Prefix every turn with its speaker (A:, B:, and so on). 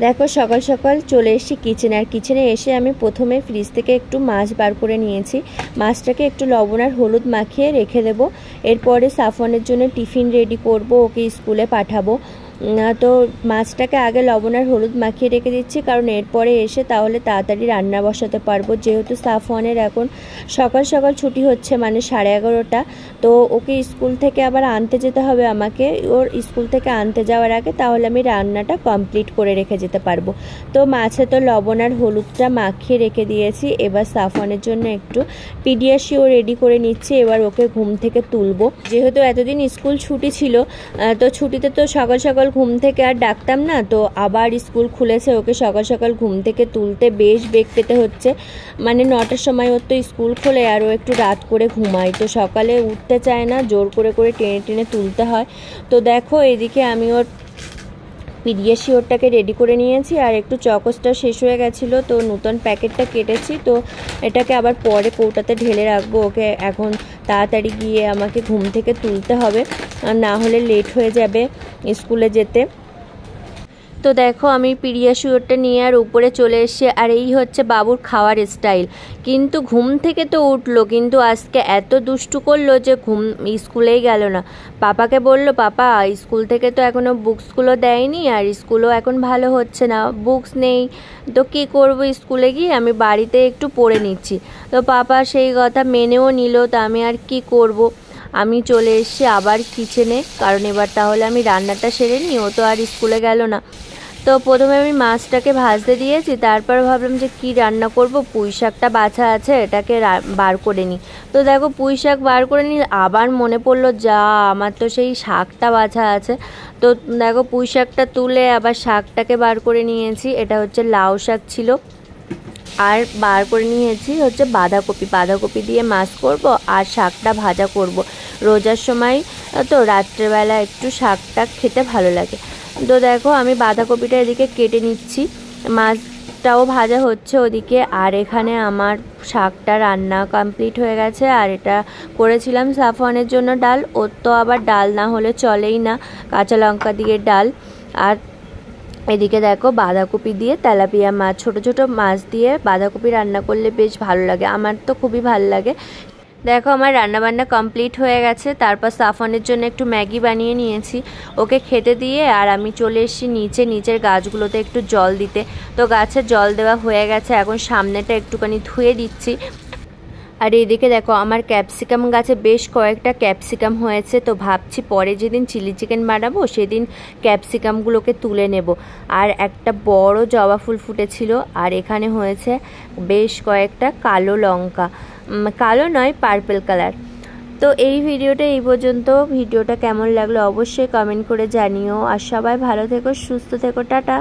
A: দেখো সকাল সকাল চলে এসেছি কিচেনে। আর কিচেনে এসে আমি প্রথমে ফ্রিজ থেকে একটু মাছ বার করে নিয়েছি। মাছটাকে একটু লবণ আর হলুদ মাখিয়ে রেখে দেব। এরপরে সাফওয়ানের জন্য টিফিন রেডি করব, ওকে স্কুলে পাঠাবো। তো মাছটাকে আগে লবণ আর হলুদ মাখিয়ে রেখে দিচ্ছি, কারণ এরপরে এসে তাহলে তাড়াতাড়ি রান্না বসাতে পারবো। যেহেতু সাফওয়ানের এখন সকাল সকাল ছুটি হচ্ছে, মানে 11:30, তো ওকে স্কুল থেকে আবার আনতে যেতে হবে আমাকে। ওর স্কুল থেকে আনতে যাওয়ার আগে তাহলে আমি রান্নাটা কমপ্লিট করে রেখে যেতে পারবো। তো মাছে তো লবণ আর হলুদটা মাখিয়ে রেখে দিয়েছি। এবার সাফওয়ানের জন্য একটু পিডিয়াশিও রেডি করে নিচ্ছি। এবার ওকে ঘুম থেকে তুলবো। যেহেতু এতদিন স্কুল ছুটি ছিল, তো ছুটিতে তো সকাল সকাল ঘুম থেকে আর ডাকতাম না, তো আবার স্কুল খুলেছে, ওকে সকাল সকাল ঘুম থেকে তুলতে বেশ বেগ পেতে হচ্ছে। মানে 9টার সময় ওর তো স্কুল খোলে, আর ও একটু রাত করে ঘুমায়, তো সকালে উঠতে চায় না, জোর করে করে টেনে টেনে তুলতে হয়। তো দেখো এদিকে আমি ওর পিডিয়াশিওরটাকে রেডি করে নিয়েছি। আর একটু চকোসটা শেষ হয়ে গেছিলো, তো নতুন প্যাকেটটা কেটেছি, তো এটাকে আবার পরে কৌটাতে ঢেলে রাখবো। ওকে এখন তাড়াতাড়ি গিয়ে আমাকে ঘুম থেকে তুলতে হবে, আর না হলে লেট হয়ে যাবে স্কুলে যেতে। তো দেখো আমি পিডিয়াশিওরটা নিয়ে আর উপরে চলে এসে, আর এই হচ্ছে বাবুর খাওয়ার স্টাইল। কিন্তু ঘুম থেকে তো উঠলো, কিন্তু আজকে এত দুষ্টু করলো যে স্কুলেই গেল না। পাপাকে বলল, পাপা স্কুল থেকে তো এখনও বুকসগুলো দেয়নি, আর স্কুলও এখন ভালো হচ্ছে না, বুকস নেই, তো কী করব, স্কুলে গিয়ে আমি বাড়িতে একটু পড়ে নিচ্ছি। তো পাপা সেই কথা মেনেও নিল। তা আমি আর কি করব, আমি চলে এসেছি আবার কিচেনে, কারণ এবার তাহলে আমি রান্নাটা সেরে নিই, ও তো আর স্কুলে গেল না। তো প্রথমে আমি মাছটাকে ভাজতে দিয়েছি, তারপর ভাবলাম যে কি রান্না করব, পুঁই শাকটা বাছা আছে, এটাকে বার করে নিই। তো দেখো পুঁই শাক বার করে নিই, আবার মনে পড়লো যা আমার তো সেই শাকটা বাছা আছে। তো দেখো পুঁই শাকটা তুলে আবার শাকটাকে বার করে নিয়েছি। এটা হচ্ছে লাউ শাক ছিল। আর বার করে নিয়েছি হচ্ছে বাঁধাকপি দিয়ে মাছ করব, আর শাকটা ভাজা করব। রোজার সময় তো রাত্রেবেলা একটু শাকটা খেতে ভালো লাগে। তো দেখো আমি বাঁধাকপিটা এদিকে কেটে নিচ্ছি, মাছটাও ভাজা হচ্ছে ওদিকে। আর এখানে আমার শাকটা রান্না কমপ্লিট হয়ে গেছে। আর এটা করেছিলাম সাফওয়ানের জন্য ডাল, ওর তো আবার ডাল না হলে চলেই না, কাঁচা লঙ্কা দিয়ে ডাল। আর এদিকে দেখো বাঁধাকপি দিয়ে তেলাপিয়া মাছ, ছোট ছোট মাছ দিয়ে বাঁধাকপি রান্না করলে বেশ ভালো লাগে, আমার তো খুবই ভালো লাগে। দেখো আমার রান্নাবান্না কমপ্লিট হয়ে গেছে। তারপর সাফওয়ানের জন্য একটু ম্যাগি বানিয়ে নিয়েছি, ওকে খেতে দিয়ে আর আমি চলে এসেছি নিচের গাছগুলোতে একটু জল দিতে। তো গাছে জল দেওয়া হয়ে গেছে, এখন সামনেটা একটুখানি ধুয়ে দিচ্ছি। আর এইদিকে দেখো আমার ক্যাপসিকাম গাছে বেশ কয়েকটা ক্যাপসিকাম হয়েছে, তো ভাবছি পরে যেদিন চিলি চিকেন বানাবো সেদিন ক্যাপসিকামগুলোকে তুলে নেব। আর একটা বড় জবা ফুল ফুটেছিল, আর এখানে হয়েছে বেশ কয়েকটা কালো লঙ্কা, কালো নয় পার্পল কালার। তো এই ভিডিওটা এই পর্যন্ত। ভিডিওটা কেমন লাগলো অবশ্যই কমেন্ট করে জানিও। আর সবাই ভালো থেকো, সুস্থ থেকো, টাটা।